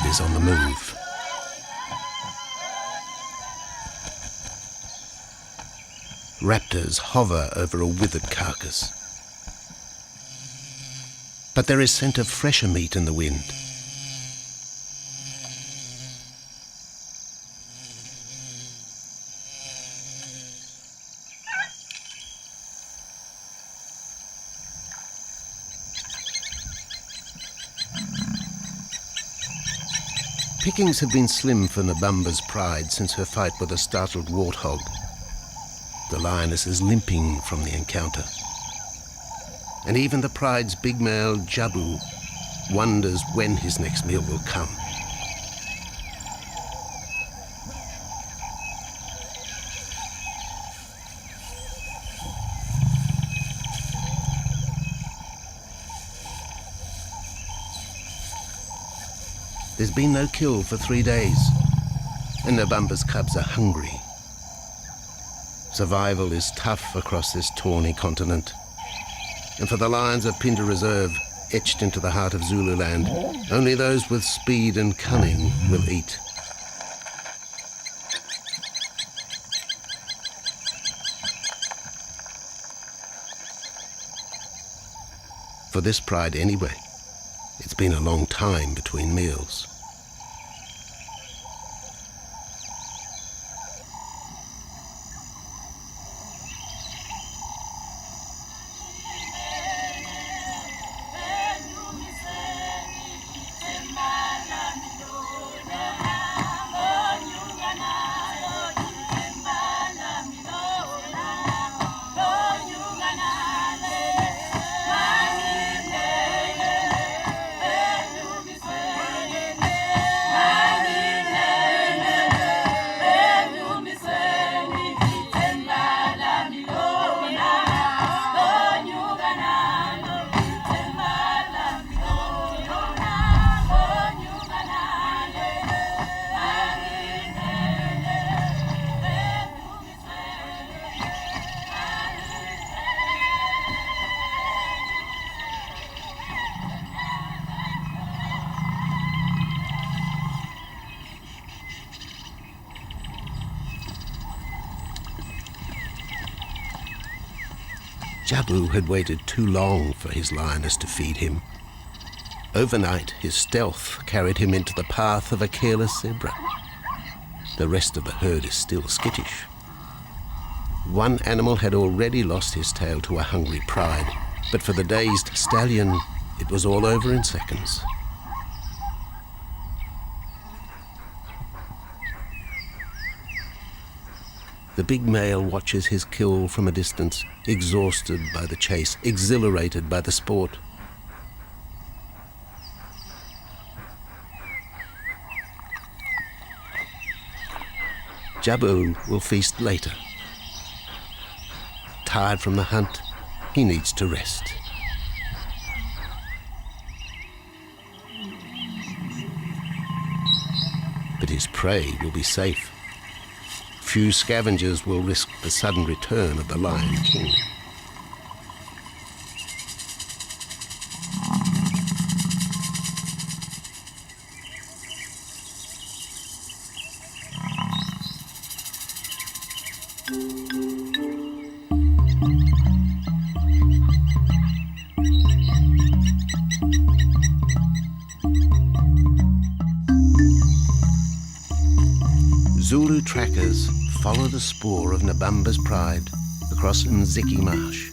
herd is on the move. Raptors hover over a withered carcass. But there is scent of fresher meat in the wind. Pickings had been slim for Nabamba's pride since her fight with a startled warthog. The lioness is limping from the encounter. And even the pride's big male, Jabu, wonders when his next meal will come. There's been no kill for 3 days, and Nabamba's cubs are hungry. Survival is tough across this tawny continent, and for the lions of Pinda Reserve, etched into the heart of Zululand, only those with speed and cunning will eat. For this pride anyway, it's been a long time between meals. Jabu had waited too long for his lioness to feed him. Overnight, his stealth carried him into the path of a careless zebra. The rest of the herd is still skittish. One animal had already lost his tail to a hungry pride, but for the dazed stallion, it was all over in seconds. The big male watches his kill from a distance, exhausted by the chase, exhilarated by the sport. Jabu will feast later. Tired from the hunt, he needs to rest. But his prey will be safe. Few scavengers will risk the sudden return of the Lion King. Zulu trackers follow the spoor of Nabamba's pride across Mziki Marsh.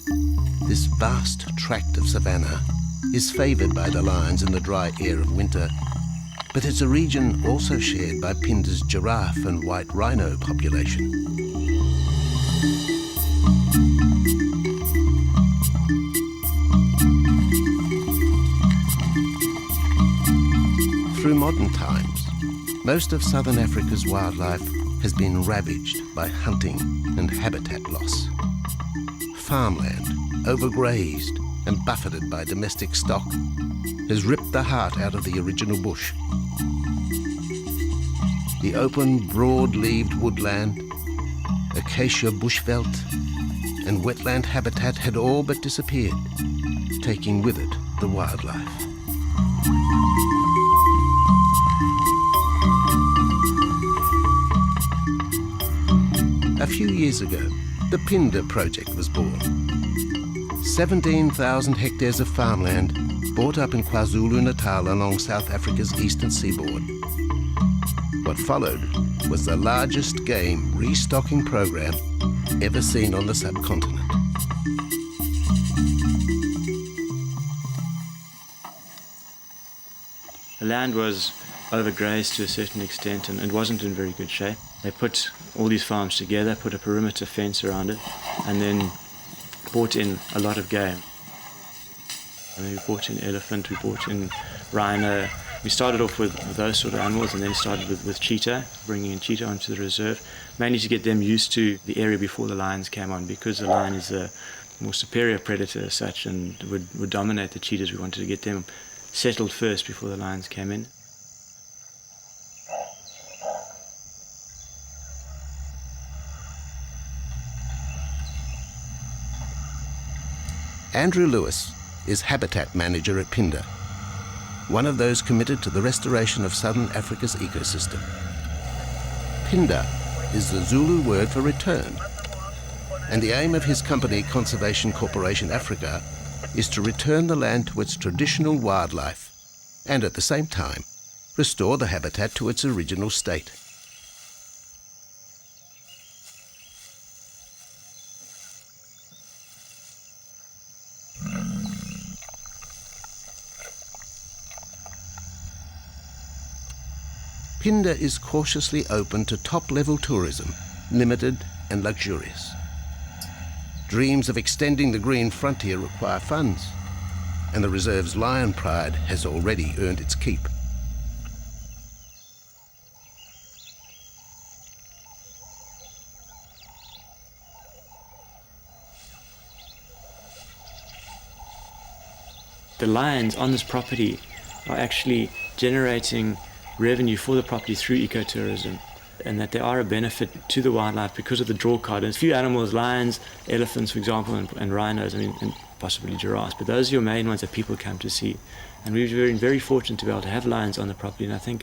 This vast tract of savanna is favoured by the lions in the dry air of winter, but it's a region also shared by Pinda's giraffe and white rhino population. Through modern times, most of southern Africa's wildlife has been ravaged by hunting and habitat loss. Farmland, overgrazed and buffeted by domestic stock, has ripped the heart out of the original bush. The open, broad-leaved woodland, acacia bushveld, and wetland habitat had all but disappeared, taking with it the wildlife. years ago, the Phinda project was born. 17,000 hectares of farmland bought up in KwaZulu-Natal along South Africa's eastern seaboard. What followed was the largest game restocking program ever seen on the subcontinent. The land was overgrazed to a certain extent and it wasn't in very good shape. They put all these farms together, put a perimeter fence around it, and then brought in a lot of game. And we brought in elephant, we brought in rhino. We started off with those sort of animals and then started with cheetah, bringing in cheetah onto the reserve, mainly to get them used to the area before the lions came on, because the lion is a more superior predator as such and would dominate the cheetahs. We wanted to get them settled first before the lions came in. Andrew Lewis is habitat manager at Phinda, one of those committed to the restoration of southern Africa's ecosystem. Phinda is the Zulu word for return, and the aim of his company, Conservation Corporation Africa, is to return the land to its traditional wildlife and at the same time restore the habitat to its original state. Phinda is cautiously open to top-level tourism, limited and luxurious. Dreams of extending the green frontier require funds, and the reserve's lion pride has already earned its keep. The lions on this property are actually generating revenue for the property through ecotourism, and that they are a benefit to the wildlife because of the draw card. And a few animals, lions, elephants, for example, and rhinos, and possibly giraffes, but those are your main ones that people come to see. And we've been very fortunate to be able to have lions on the property, and I think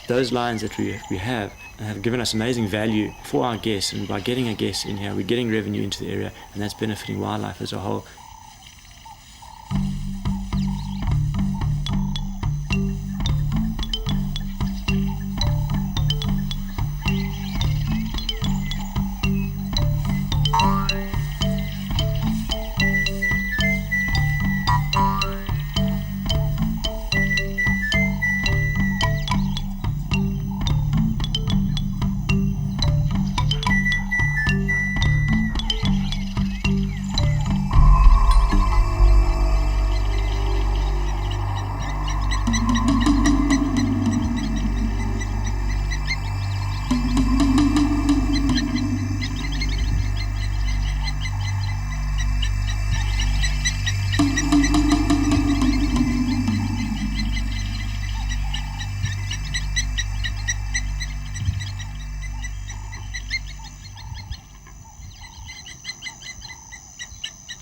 those lions that we have given us amazing value for our guests, and by getting our guests in here, we're getting revenue into the area, and that's benefiting wildlife as a whole.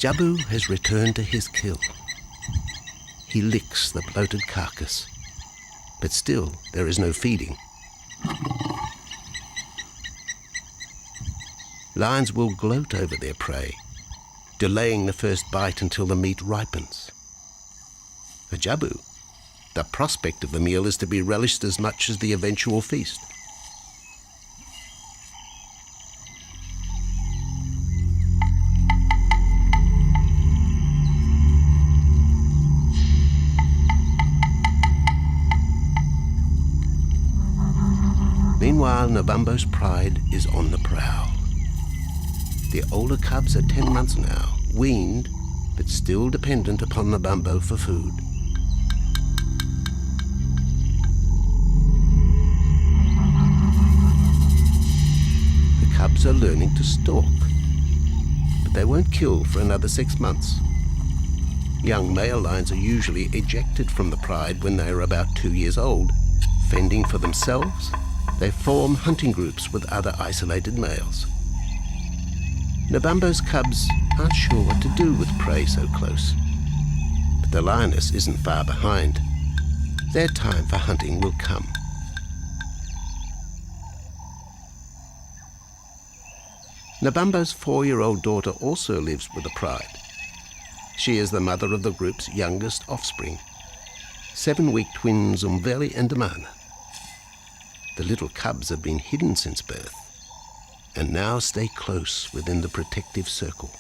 Jabu has returned to his kill. He licks the bloated carcass, but still there is no feeding. Lions will gloat over their prey, delaying the first bite until the meat ripens. For Jabu, the prospect of the meal is to be relished as much as the eventual feast. Meanwhile, Nabambo's pride is on the prowl. The older cubs are 10 months now, weaned, but still dependent upon Nabambo for food. The cubs are learning to stalk, but they won't kill for another 6 months. Young male lions are usually ejected from the pride when they are about 2 years old. Fending for themselves, they form hunting groups with other isolated males. Nabambo's cubs aren't sure what to do with prey so close. But the lioness isn't far behind. Their time for hunting will come. Nabambo's 4-year-old daughter also lives with the pride. She is the mother of the group's youngest offspring, 7-week twins Umveli and Damana. The little cubs have been hidden since birth and now stay close within the protective circle.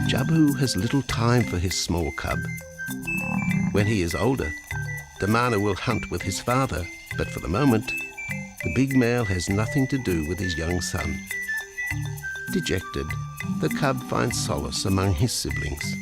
Jabu has little time for his small cub. When he is older, Damana will hunt with his father, but for the moment, the big male has nothing to do with his young son. Dejected, the cub finds solace among his siblings.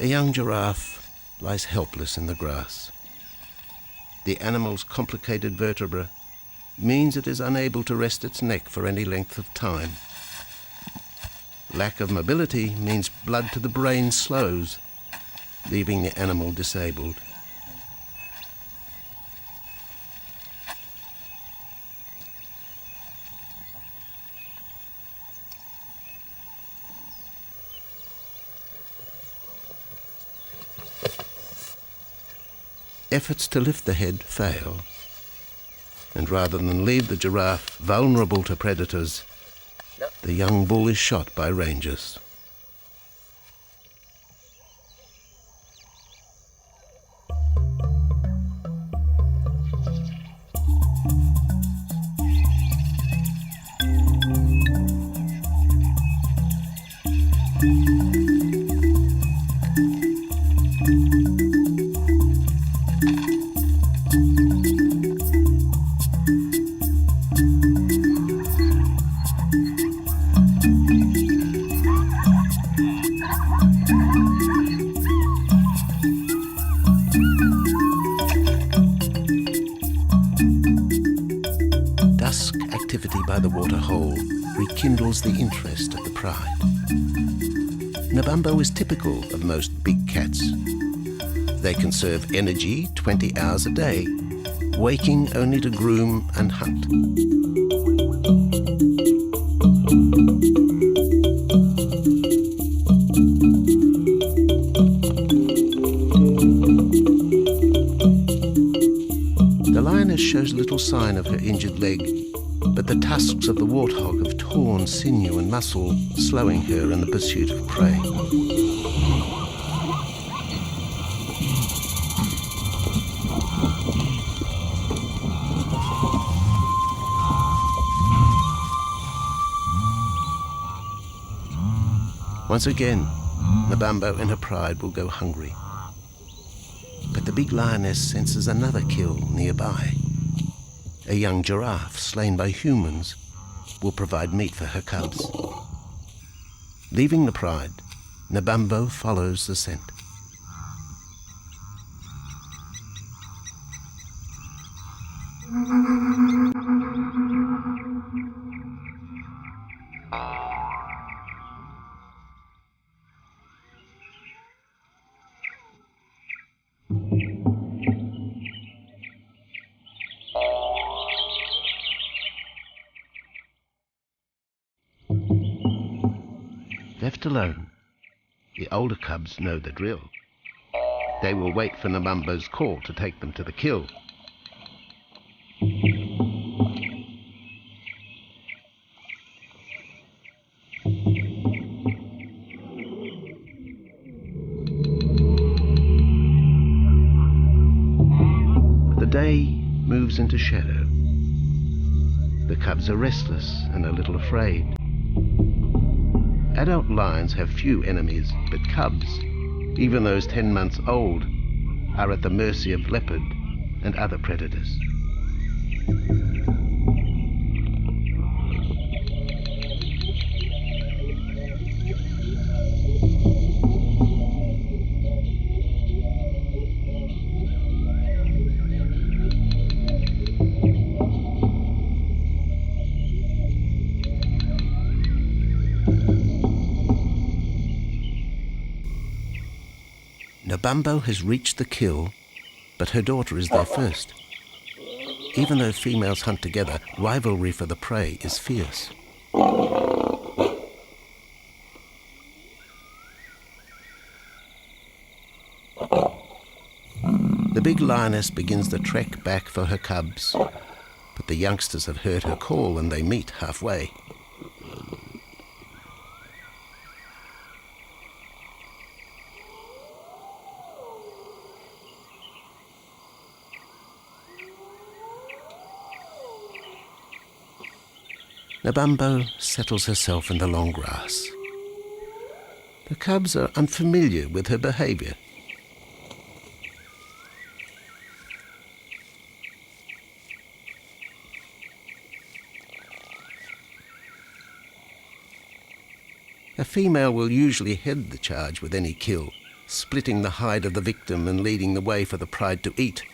A young giraffe lies helpless in the grass. The animal's complicated vertebra means it is unable to rest its neck for any length of time. Lack of mobility means blood to the brain slows, leaving the animal disabled. Efforts to lift the head fail, and rather than leave the giraffe vulnerable to predators, the young bull is shot by rangers. Dusk activity by the waterhole rekindles the interest of the pride. Nabambo is typical of most big cats. They conserve energy 20 hours a day, waking only to groom and hunt. The lioness shows little sign of her injured leg, but the tusks of the warthog have torn sinew and muscle, slowing her in the pursuit of prey. Once again, Nabambo and her pride will go hungry. But the big lioness senses another kill nearby. A young giraffe slain by humans will provide meat for her cubs. Leaving the pride, Nabambo follows the scent. left alone, the older cubs know the drill. They will wait for Nabambo's call to take them to the kill. The day moves into shadow. The cubs are restless and a little afraid. Adult lions have few enemies, but cubs, even those 10 months old, are at the mercy of leopard and other predators. Nabambo has reached the kill, but her daughter is there first. Even though females hunt together, rivalry for the prey is fierce. The big lioness begins the trek back for her cubs, but the youngsters have heard her call and they meet halfway. Nabambo settles herself in the long grass. The cubs are unfamiliar with her behavior. A female will usually head the charge with any kill, splitting the hide of the victim and leading the way for the pride to eat.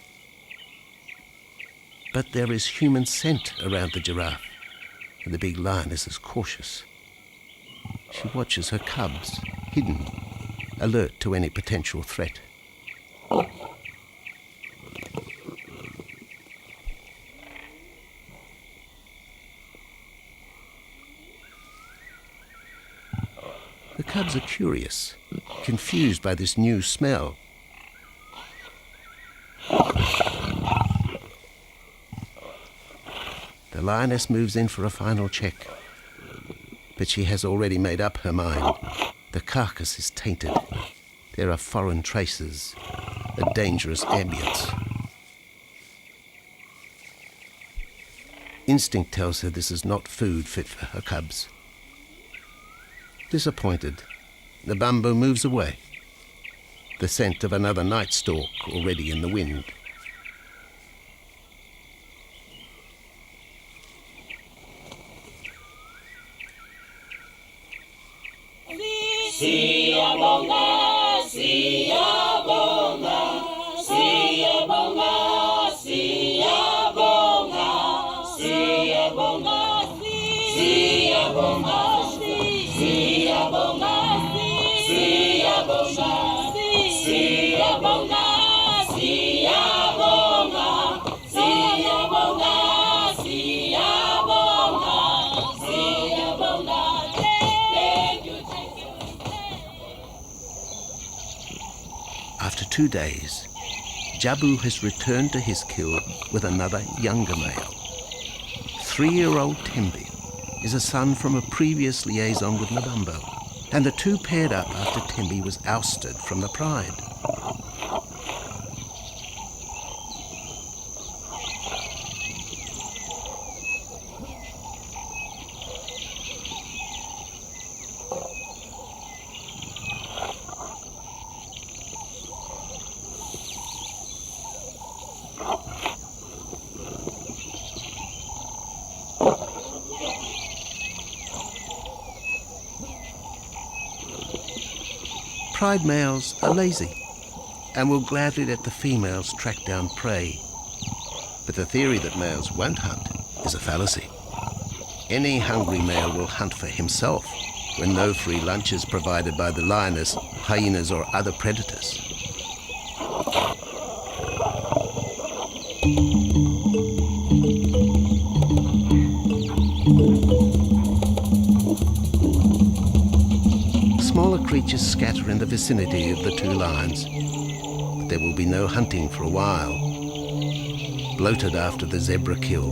But there is human scent around the giraffe, and the big lioness is cautious. She watches her cubs, hidden, alert to any potential threat. The cubs are curious, confused by this new smell. The lioness moves in for a final check, but she has already made up her mind. The carcass is tainted. There are foreign traces, a dangerous ambience. Instinct tells her this is not food fit for her cubs. Disappointed, Nabambo moves away, the scent of another night stalk already in the wind. Siyabonga, siyabonga, siyabonga, siyabonga, siyabonga, siyabonga, siyabonga, siyabonga, siyabonga, siyabonga, siyabonga, siyabonga, siyabonga. After 2 days, Jabu has returned to his kill with another younger male. 3-year-old Tembi is a son from a previous liaison with Nabambo, and the two paired up after Tembi was ousted from the pride. Pride males are lazy and will gladly let the females track down prey. But the theory that males won't hunt is a fallacy. Any hungry male will hunt for himself when no free lunch is provided by the lioness, hyenas or other predators. creatures scatter in the vicinity of the two lions. But there will be no hunting for a while. Bloated after the zebra kill,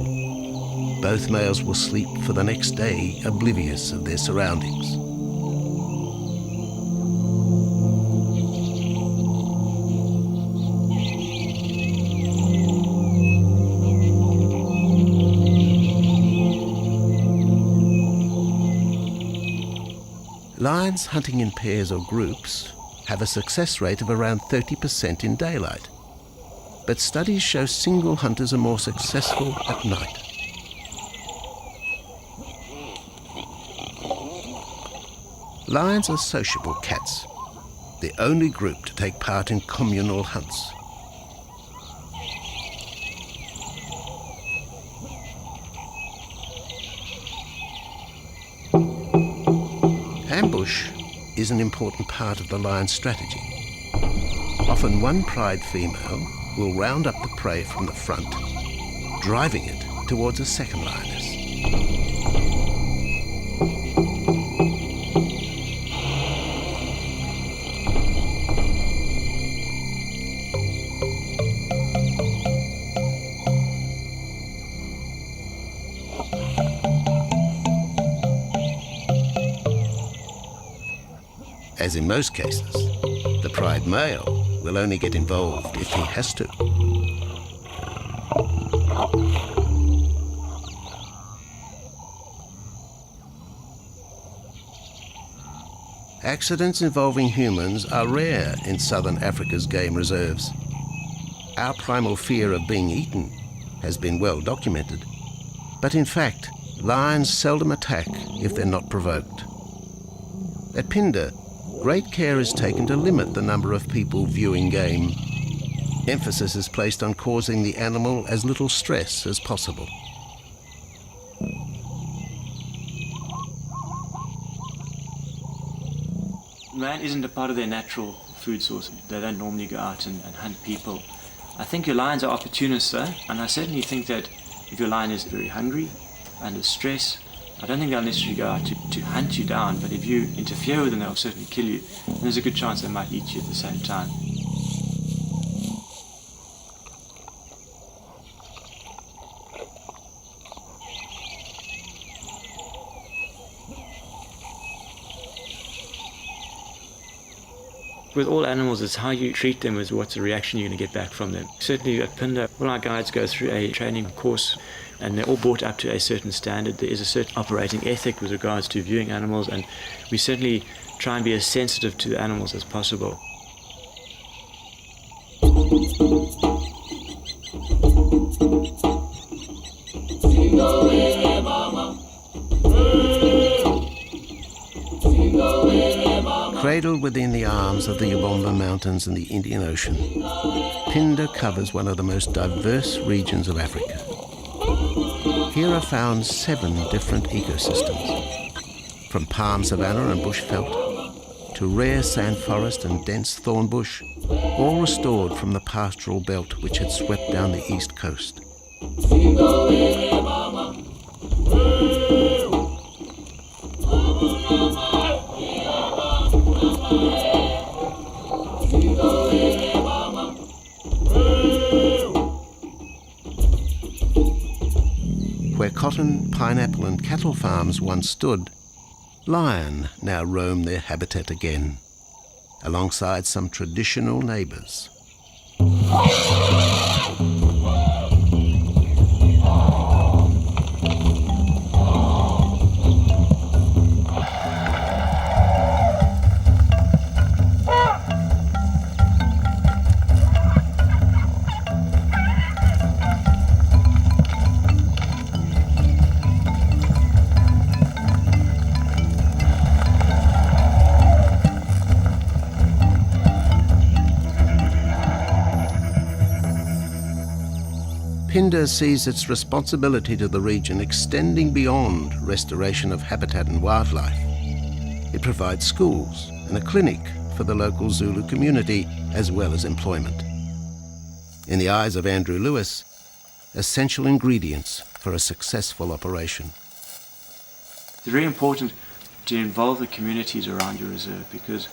both males will sleep for the next day, oblivious of their surroundings. Lions hunting in pairs or groups have a success rate of around 30% in daylight, but studies show single hunters are more successful at night. Lions are sociable cats, the only group to take part in communal hunts. Ambush is an important part of the lion's strategy. Often one pride female will round up the prey from the front, driving it towards a second lioness. As in most cases, the pride male will only get involved if he has to. Accidents involving humans are rare in southern Africa's game reserves. Our primal fear of being eaten has been well documented, but in fact, lions seldom attack if they're not provoked. At Phinda, great care is taken to limit the number of people viewing game. Emphasis is placed on causing the animal as little stress as possible. Man isn't a part of their natural food source. They don't normally go out and hunt people. I think your lions are opportunists though, and I certainly think that if your lion is very hungry, under stress, I don't think they'll necessarily go out to hunt you down, but if you interfere with them, they'll certainly kill you. And there's a good chance they might eat you at the same time. With all animals, it's how you treat them is what's the reaction you're going to get back from them. Certainly at Phinda, all our guides go through a training course, and they're all brought up to a certain standard. There is a certain operating ethic with regards to viewing animals, and we certainly try and be as sensitive to the animals as possible. Cradled within the arms of the Ubomba Mountains and the Indian Ocean, Phinda covers one of the most diverse regions of Africa. Here are found 7 different ecosystems, from palm savanna and bushveld to rare sand forest and dense thorn bush, all restored from the pastoral belt which had swept down the east coast. Where cotton, pineapple and cattle farms once stood, lion now roam their habitat again, alongside some traditional neighbours. Phinda sees its responsibility to the region extending beyond restoration of habitat and wildlife. It provides schools and a clinic for the local Zulu community, as well as employment. In the eyes of Andrew Lewis, essential ingredients for a successful operation. It's very important to involve the communities around your reserve, because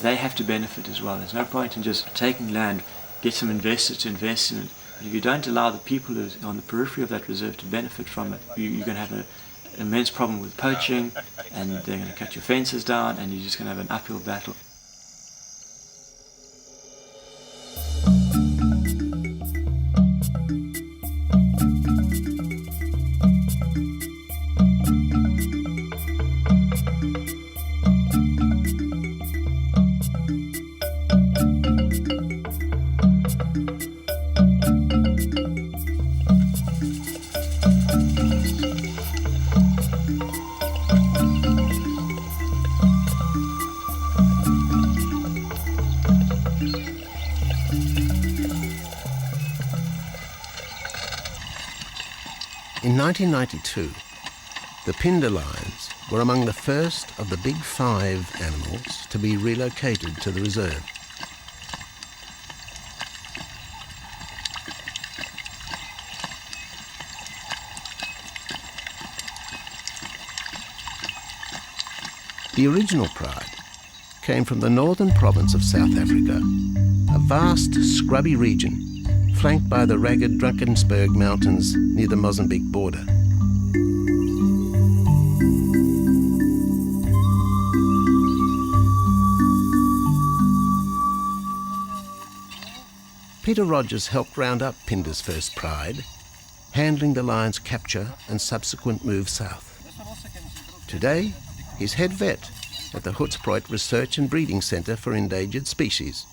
they have to benefit as well. There's no point in just taking land, get some investors to invest in it. But if you don't allow the people who are on the periphery of that reserve to benefit from it, you're going to have an immense problem with poaching, and they're going to cut your fences down, and you're just going to have an uphill battle. In 1992, the Phinda lions were among the first of the big 5 animals to be relocated to the reserve. The original pride came from the northern province of South Africa, a vast scrubby region flanked by the ragged Drakensberg Mountains near the Mozambique border. Peter Rogers helped round up Phinda's first pride, handling the lion's capture and subsequent move south. Today, he's head vet at the Hoedspruit Research and Breeding Centre for Endangered Species,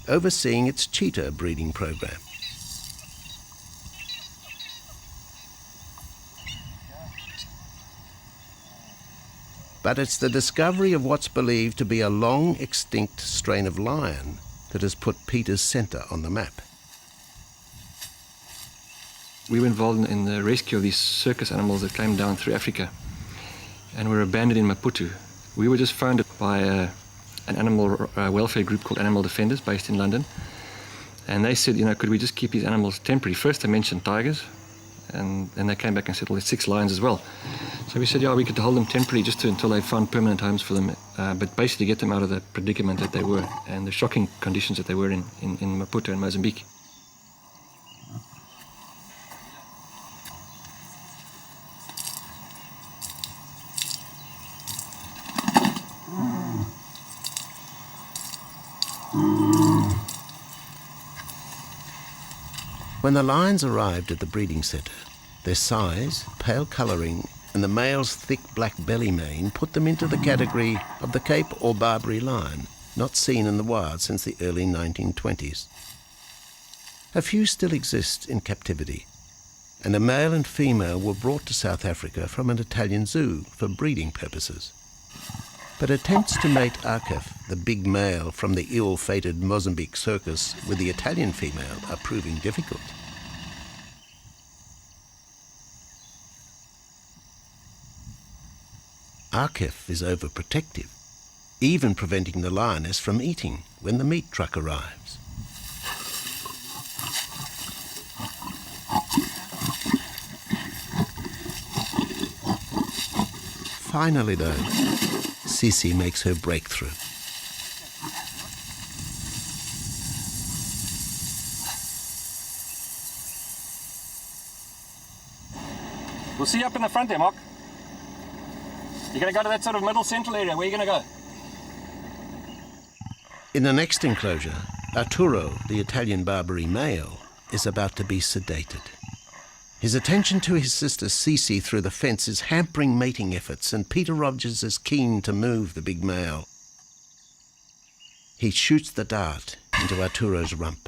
overseeing its cheetah breeding program. But it's the discovery of what's believed to be a long-extinct strain of lion that has put Peter's centre on the map. We were involved in the rescue of these circus animals that came down through Africa and were abandoned in Maputo. We were just founded by an animal welfare group called Animal Defenders based in London. And they said, could we just keep these animals temporary? First they mentioned tigers, and then they came back and said, well, there's 6 lions as well. So we said, yeah, we could hold them temporarily just until they found permanent homes for them, but basically get them out of the predicament that they were and the shocking conditions that they were in Maputo and Mozambique. When the lions arrived at the breeding centre, their size, pale colouring, and the male's thick black belly mane put them into the category of the Cape or Barbary lion, not seen in the wild since the early 1920s. A few still exist in captivity, and a male and female were brought to South Africa from an Italian zoo for breeding purposes. But attempts to mate Akef, the big male from the ill-fated Mozambique circus, with the Italian female are proving difficult. Akef is overprotective, even preventing the lioness from eating when the meat truck arrives. Finally, though, Sissy makes her breakthrough. We'll see you up in the front there, Mark. You're going to go to that sort of middle central area. Where are you going to go? In the next enclosure, Arturo, the Italian Barbary male, is about to be sedated. His attention to his sister Cece through the fence is hampering mating efforts, and Peter Rogers is keen to move the big male. He shoots the dart into Arturo's rump.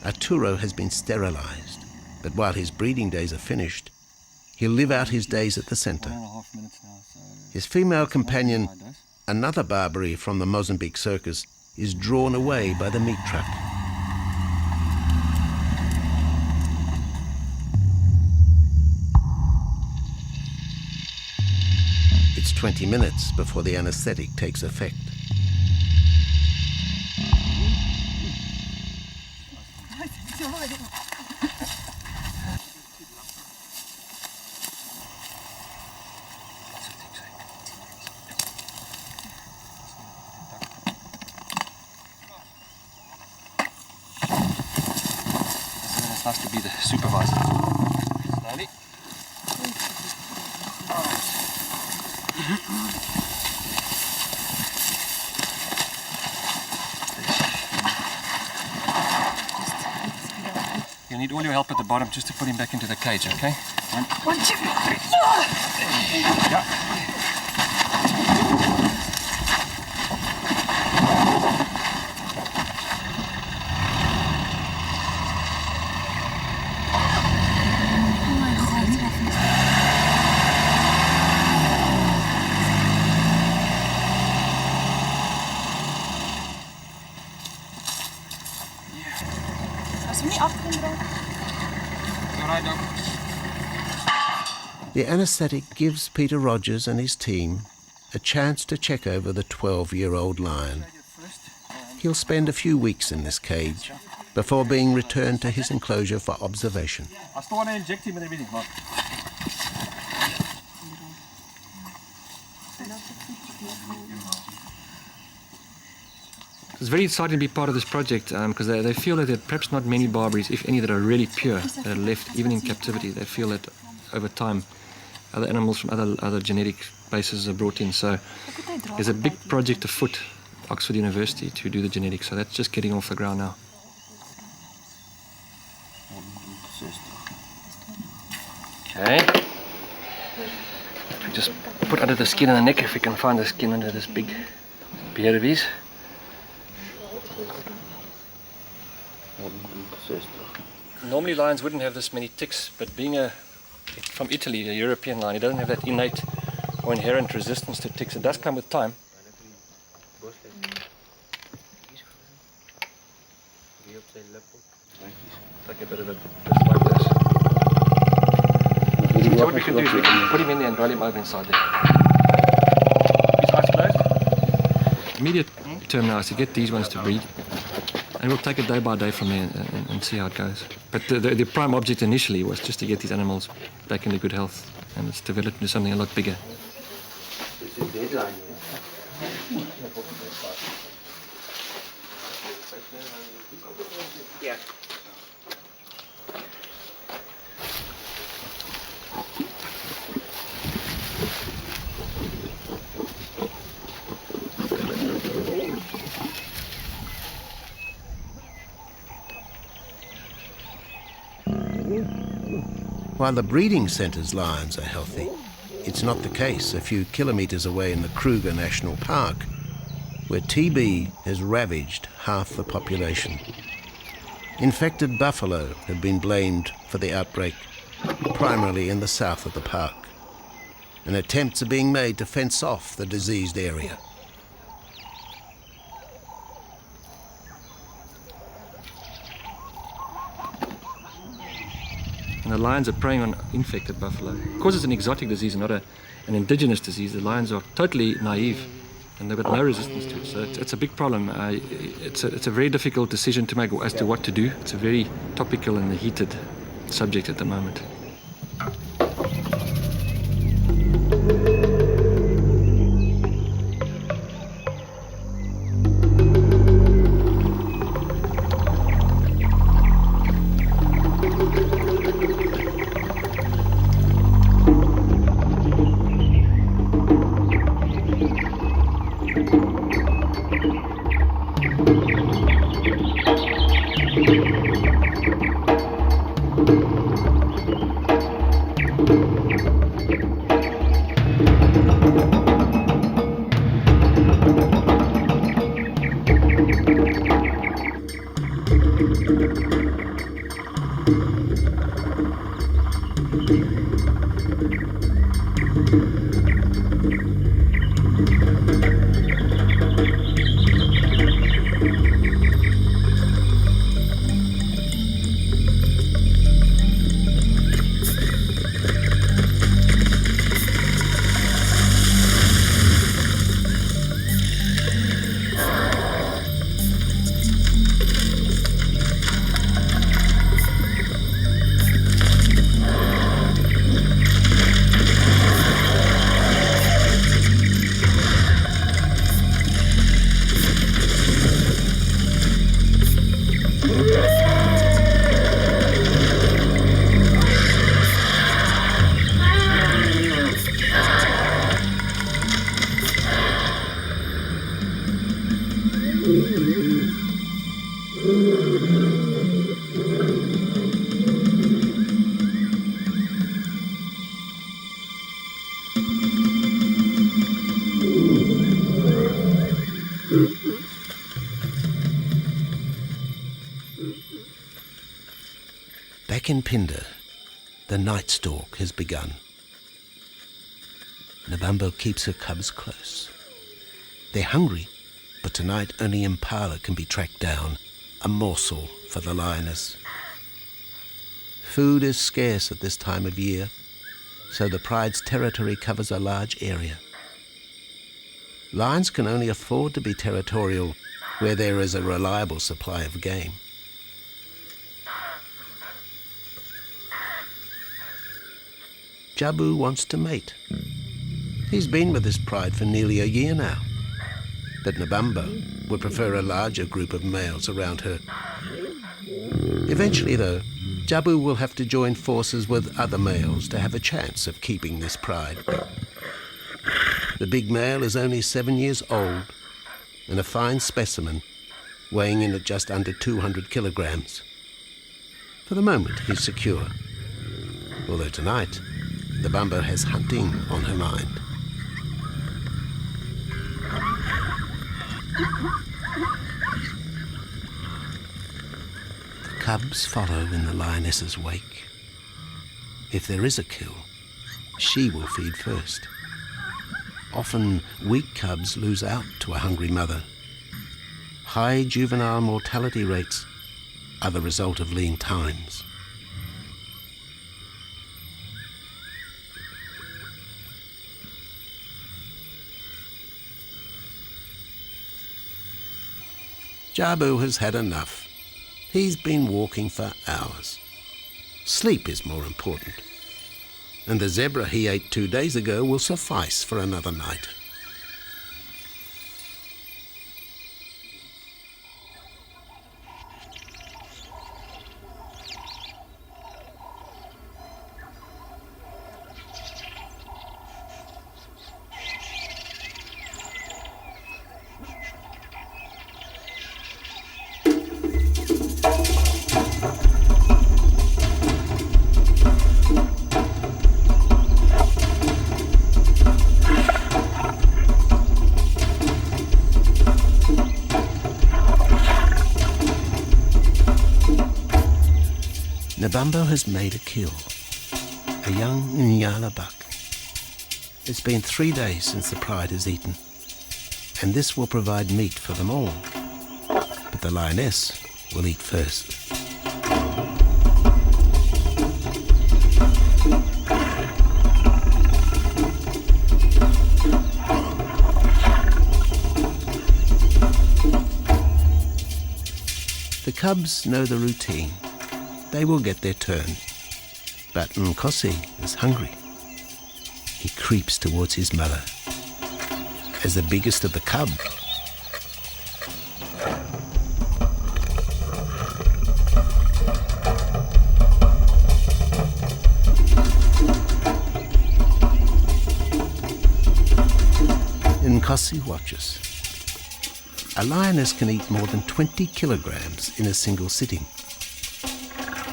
Arturo has been sterilized, but while his breeding days are finished, he'll live out his days at the centre. 1.5 minutes now, so His female companion, another Barbary from the Mozambique circus, is drawn away by the meat truck. It's 20 minutes before the anaesthetic takes effect. It's nice to be the supervisor. Slowly. You'll need all your help at the bottom just to put him back into the cage, okay? 1, 2, 3. Yeah. Alright, Doc. The anaesthetic gives Peter Rogers and his team a chance to check over the 12-year-old lion. He'll spend a few weeks in this cage before being returned to his enclosure for observation. I still want to inject him and everything, Mark. It's very exciting to be part of this project because they feel that there are perhaps not many Barberries, if any, that are really pure, that are left even in captivity. They feel that over time other animals from other genetic bases are brought in. So there's a big project afoot, Oxford University, to do the genetics. So that's just getting off the ground now. Okay. We just put under the skin and the neck if we can find the skin under this big beard of his. Normally lions wouldn't have this many ticks, but being from Italy, a European lion, it doesn't have that innate or inherent resistance to ticks. It does come with time. Like a bit of a just like this. So what we can do is we can put him in there and roll him over inside there. His eyes closed. Immediate term now is to get these ones to breed. And we'll take it day by day from there and see how it goes. But the prime object initially was just to get these animals back into good health. And it's developed into something a lot bigger. Yeah. While the breeding centre's lions are healthy, it's not the case a few kilometres away in the Kruger National Park, where TB has ravaged half the population. Infected buffalo have been blamed for the outbreak, primarily in the south of the park, and attempts are being made to fence off the diseased area. And the lions are preying on infected buffalo. Because it's an exotic disease and not an indigenous disease, the lions are totally naive and they've got no resistance to it. So it's a big problem. It's a very difficult decision to make as to what to do. It's a very topical and heated subject at the moment. Back in Phinda, the night stalk has begun. Nabambo keeps her cubs close. They're hungry, but tonight only impala can be tracked down, a morsel for the lioness. Food is scarce at this time of year, so the pride's territory covers a large area. Lions can only afford to be territorial where there is a reliable supply of game. Jabu wants to mate. He's been with his pride for nearly a year now, but Nabambo would prefer a larger group of males around her. Eventually, though, Jabu will have to join forces with other males to have a chance of keeping this pride. The big male is only 7 years old and a fine specimen, weighing in at just under 200 kilograms. For the moment, he's secure, although tonight, Nabambo has hunting on her mind. The cubs follow in the lioness's wake. If there is a kill, she will feed first. Often, weak cubs lose out to a hungry mother. High juvenile mortality rates are the result of lean times. Jabu has had enough. He's been walking for hours. Sleep is more important. And the zebra he ate 2 days ago will suffice for another night. Nabambo has made a kill, a young Nyala buck. It's been 3 days since the pride has eaten, and this will provide meat for them all. But the lioness will eat first. The cubs know the routine. They will get their turn. But Nkosi is hungry. He creeps towards his mother. As the biggest of the cub, Nkosi watches. A lioness can eat more than 20 kilograms in a single sitting.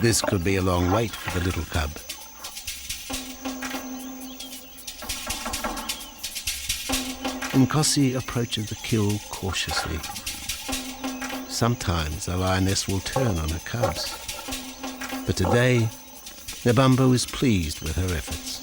This could be a long wait for the little cub. Nkosi approaches the kill cautiously. Sometimes a lioness will turn on her cubs. But today, Nabambo is pleased with her efforts.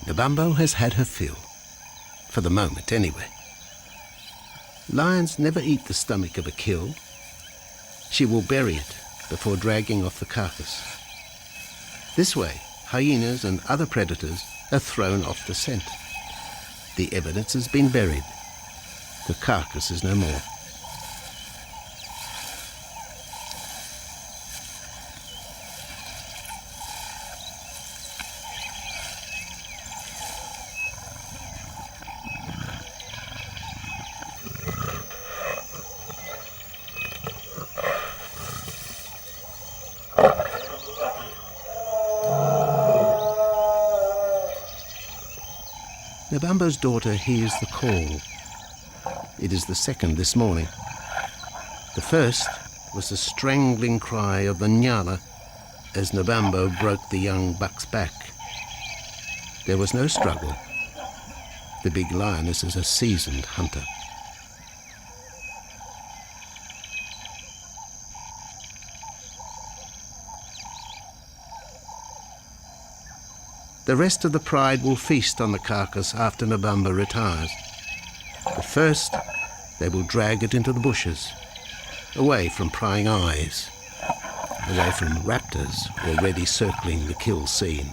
Nabambo has had her fill, for the moment anyway. Lions never eat the stomach of a kill. She will bury it before dragging off the carcass. This way, hyenas and other predators are thrown off the scent. The evidence has been buried. The carcass is no more. Nabambo's daughter hears the call. It is the second this morning. The first was the strangling cry of the nyala as Nabambo broke the young buck's back. There was no struggle. The big lioness is a seasoned hunter. The rest of the pride will feast on the carcass after Nabambo retires. But first, they will drag it into the bushes, away from prying eyes, away from raptors already circling the kill scene.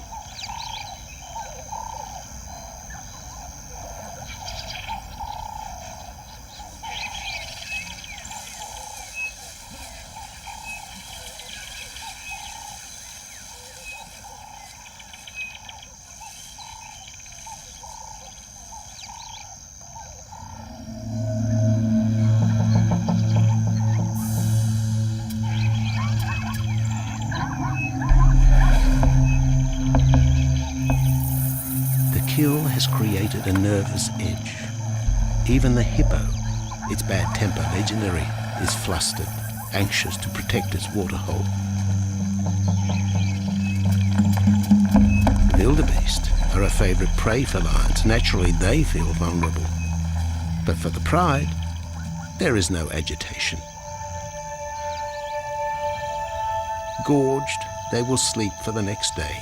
Kill has created a nervous edge. Even the hippo, its bad temper legendary, is flustered, anxious to protect its waterhole. Wildebeest are a favourite prey for lions. Naturally, they feel vulnerable. But for the pride, there is no agitation. Gorged, they will sleep for the next day.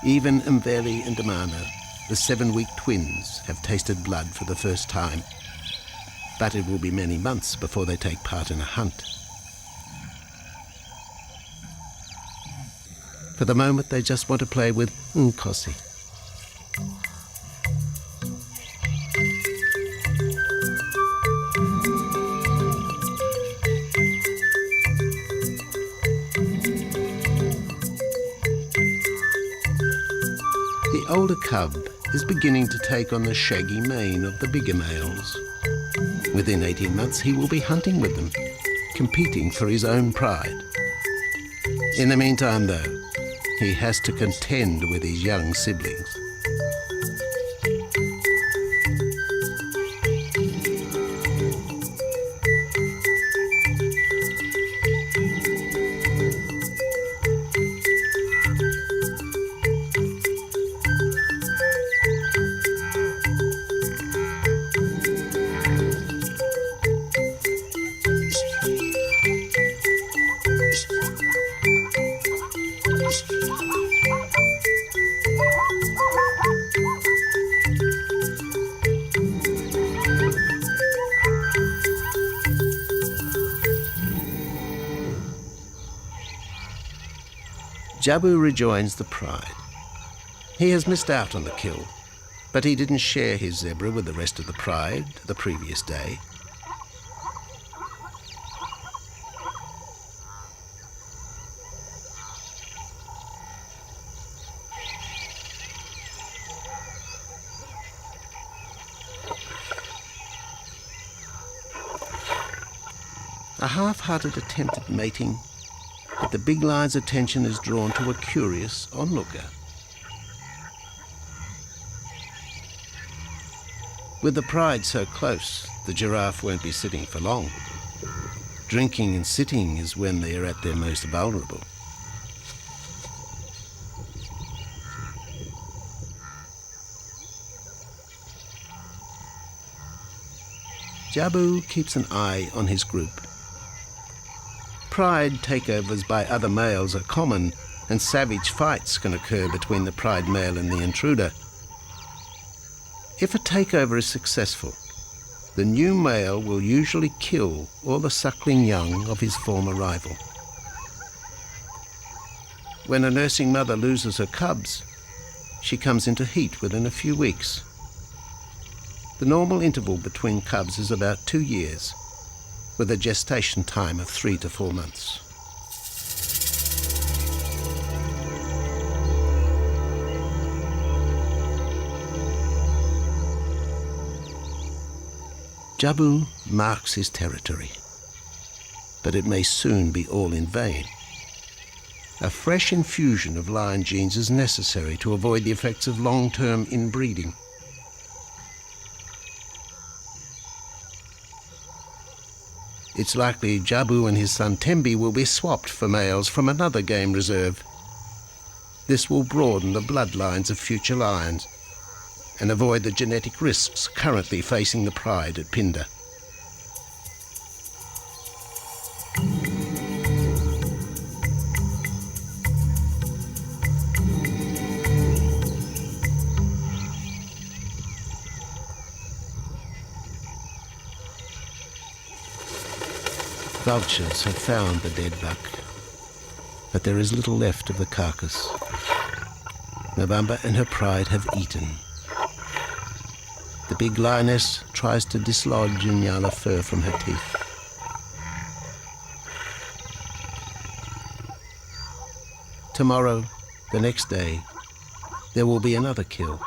Even Mveli and Damano, the 7-week twins, have tasted blood for the first time. But it will be many months before they take part in a hunt. For the moment, they just want to play with Nkosi. The older cub is beginning to take on the shaggy mane of the bigger males. Within 18 months, he will be hunting with them, competing for his own pride. In the meantime, though, he has to contend with his young siblings. Jabu rejoins the pride. He has missed out on the kill, but he didn't share his zebra with the rest of the pride the previous day. A half-hearted attempt at mating, but the big lion's attention is drawn to a curious onlooker. With the pride so close, the giraffe won't be sitting for long. Drinking and sitting is when they are at their most vulnerable. Jabu keeps an eye on his group. Pride takeovers by other males are common, and savage fights can occur between the pride male and the intruder. If a takeover is successful, the new male will usually kill all the suckling young of his former rival. When a nursing mother loses her cubs, she comes into heat within a few weeks. The normal interval between cubs is about 2 years, with a gestation time of 3 to 4 months. Jabu marks his territory, but it may soon be all in vain. A fresh infusion of lion genes is necessary to avoid the effects of long-term inbreeding. It's likely Jabu and his son Tembi will be swapped for males from another game reserve. This will broaden the bloodlines of future lions and avoid the genetic risks currently facing the pride at Phinda. Vultures have found the dead buck, but there is little left of the carcass. Mbamba and her pride have eaten. The big lioness tries to dislodge Nyala fur from her teeth. Tomorrow, the next day, there will be another kill.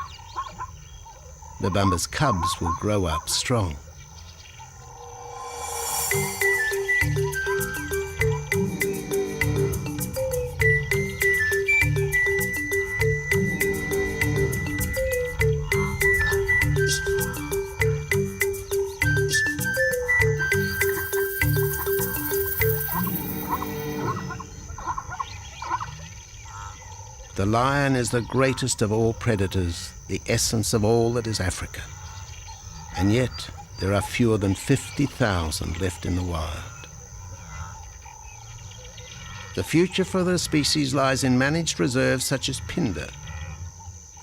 Mbamba's cubs will grow up strong. The lion is the greatest of all predators, the essence of all that is Africa. And yet, there are fewer than 50,000 left in the wild. The future for the species lies in managed reserves such as Phinda.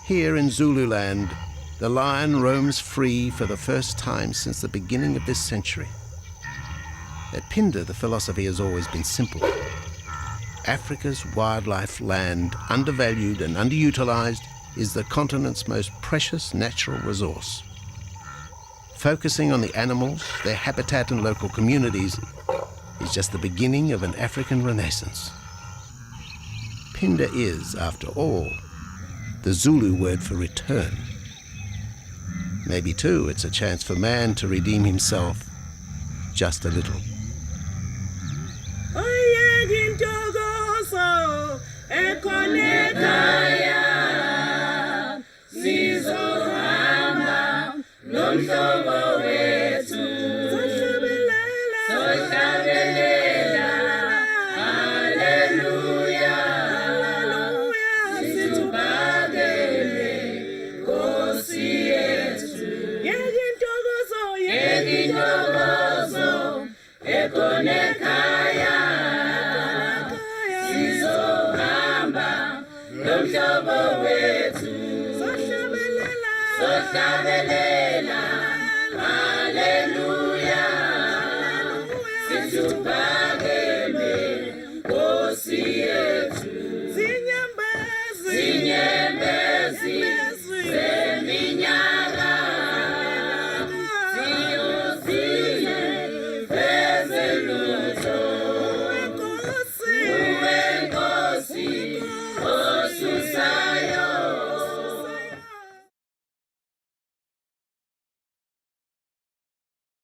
Here in Zululand, the lion roams free for the first time since the beginning of this century. At Phinda, the philosophy has always been simple. Africa's wildlife land, undervalued and underutilized, is the continent's most precious natural resource. Focusing on the animals, their habitat and local communities is just the beginning of an African renaissance. Phinda is, after all, the Zulu word for return. Maybe, too, it's a chance for man to redeem himself just a little. Zinyembezi